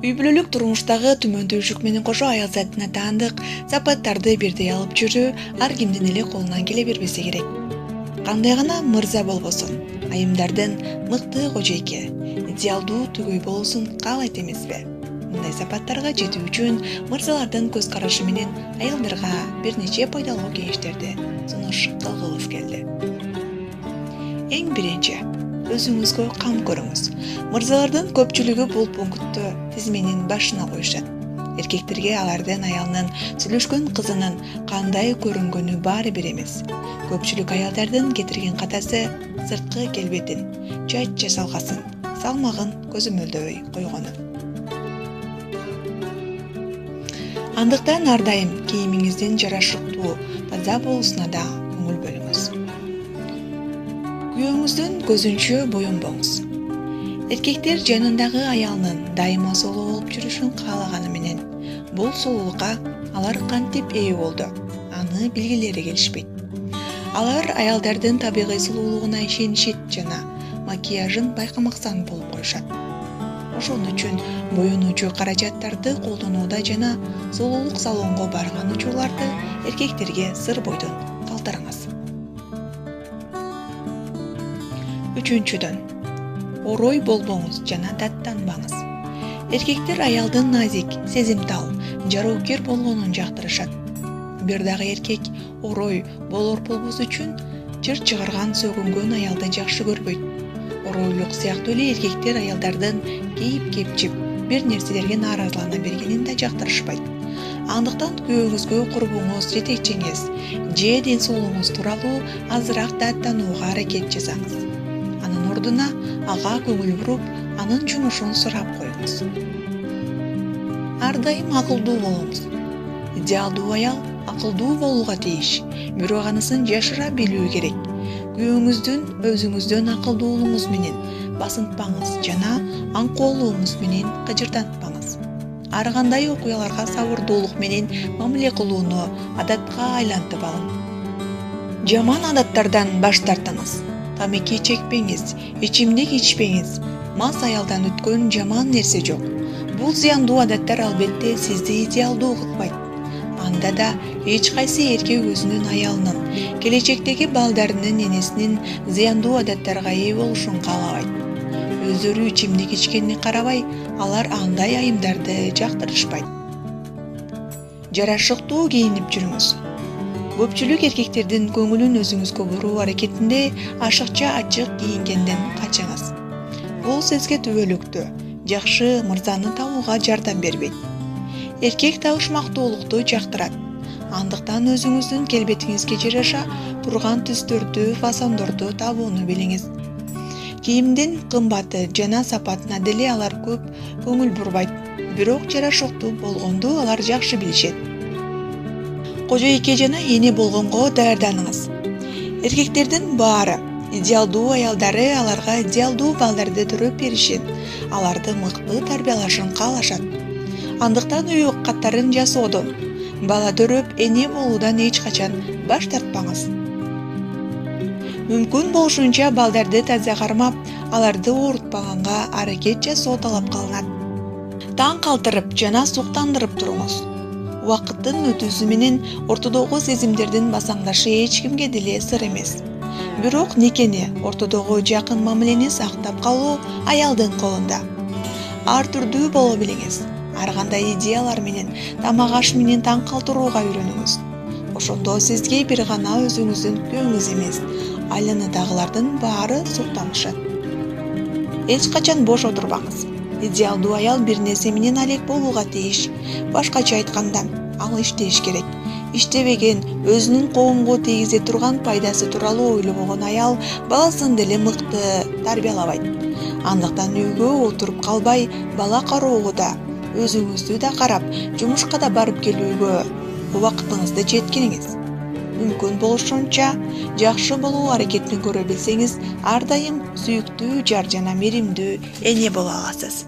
Үй бүлөлүк турмуштагы түмөндүүлүк менен кошо аял затына таандык сапаттарды бирдей алып жүрүү ар кимдин эле колунан келе бербесе керек. Кандай гана мырза болбосун, айымдардын мыкты кожойке, идеалдуу түгөй болуусун каалайт эмеспи? Мындай сапаттарга жетүү үчүн мырзалардын көз карашы менен аялдарга бир нече пайдалуу кеңештерди сунуш кылгыбыз келди. Эң биринчи, өзүңүзгө кам көрүңүз. Мырзалардын көпчүлүгү бул пунктту тизменин башына коюшат. Эркектерге алардын аялынын сүйлөшкөн кызынын кандай көрүнгөнү баары бир эмес. Көпчүлүк аялдардын кетирген катасы сырткы келбетин, чач жасалгасын, салмагын көзөмөлдөбөй койгону. Андыктан ар дайым кийимиңиздин жарашыктуу, таза болуусуна да көңүл бөлүңүз. Күйөөңүздүн көзүнчө боюнбоңуз. Эркектер жанындагы аялынын дайыма соло болуп жүрүшүн каалаганы менен бул солуулукка алар кантип ээ болду, аны билгилери келишпейт. Алар аялдардын табигый сулуулугуна ишенишет жана макияжын байкамаксан болуп коюшат. Ошон үчүн боюнуучу каражаттарды колдонууда жана солуулук салонго барган учурларды эркектерге сыр бойдон калтырыңыз. Үчүнчүдөн, орой болбоңуз жана даттанбаңыз. Эркектер аялдын назик, сезимтал, жароокер болгонун жактырышат. Бир дагы эркек орой болор болбос үчүн чыр чыгарган сөгүнгөн аялды жакшы көрбөйт. Оройлук сыяктуу эле эркектер аялдардын кейип-кепчип, бир нерселерге нааразылана бергенин да жактырышпайт. Андыктан күйөөңүзгө курбуңуз, жетекчиңиз же ден соолугуңуз тууралуу азыраак даттанууга аракет жасаңыз. Анын ордуна ага көңүл буруп, анын жумушун сурап коюңуз. Ар дайым акылдуу болуңуз. Идеалдуу аял акылдуу болууга тийиш, бирок анысын жашыра билүү керек. Күйөөңүздүн өзүңүздөн акылдуулугуңуз менен басынтпаңыз жана аңкоолугуңуз менен кыжыртантпаңыз. Ар кандай окуяларга сабырдуулук менен мамиле кылууну адатка айлантып алың. Жаман адаттардан баш тартыңыз. Тамеки чекпеңиз, ичимдик ичпеңиз. Мас аялдан өткөн жаман нерсе жок. Бул зыяндуу адаттар албетте сизди идеалдуу кылбайт. Анда да эч кайсы эркек өзүнүн аялынын, келечектеги балдарынын энесинин зыяндуу адаттарга ээ болушун каалабайт. Өздөрү ичимдик ичкенине карабай, алар андай айымдарды жактырышпайт. Жарашыктуу кийинип жүрүңүз. Көпчүлүк эркектердин көңүлүн өзүңүзгө буруу аракетинде ашыкча ачык кийингенден качыңыз. Бул сизге түбөлүктүү, жакшы мырзаны табууга жардам бербейт. Эркек табышмактуулукту жактырат. Андыктан өзүңүздүн келбетиңизге жараша турган түстөрдү, фасондорду табууну билиңиз. Кийимдин кымбаты жана сапатына деле алар көп көңүл бурбайт, бирок жарашыктуу болгонду алар жакшы билишет. Кожойке жана эне болгонго даярданыңыз. Эркектердин баары идеалдуу аялдары аларга идеалдуу балдарды төрөп беришин, аларды мыкты тарбиялашын каалашат. Андыктан үй каттарын жасоодон, бала төрөп эне болуудан эч качан баш тартпаңыз. Мүмкүн болушунча балдарды таза кармап, аларды оорутпаганга аракет жасоо талап кылынат. Таң калтырып жана суктандырып туруңуз. Убакыттын өтүүсү менен ортодогу сезимдердин басаңдашы эч кимге деле сыр эмес. Бирок никени, ортодогу жакын мамилени сактап калуу аялдын колунда. Ар түрдүү боло билиңиз. Ар кандай идеялар менен, тамак аш менен таң калтырууга үйрөнүңүз. Ошондо сизге бир гана өзүңүздүн күйөөңүз эмес, айланадагылардын баары суктанышат. Эч качан бош отурбаңыз. Идеалдуу аял бир нерсе менен алек болууга тийиш. Башкача айтканда, ал иштеш керек. Иштебеген, өзүнүн коомго тийгизе турган пайдасы тууралуу ойлобогон аял баласын деле мыкты тарбиялабайт. Андыктан үйгө отуруп калбай, бала кароого да, өзүңүздү да карап, жумушка да барып келүүгө убакытыңызды жеткириңиз. Мүмкүн болушунча жакшы болуу аракетин көрө билсеңиз, ар дайым сүйүктүү жар жана меримдүү эне боло аласыз.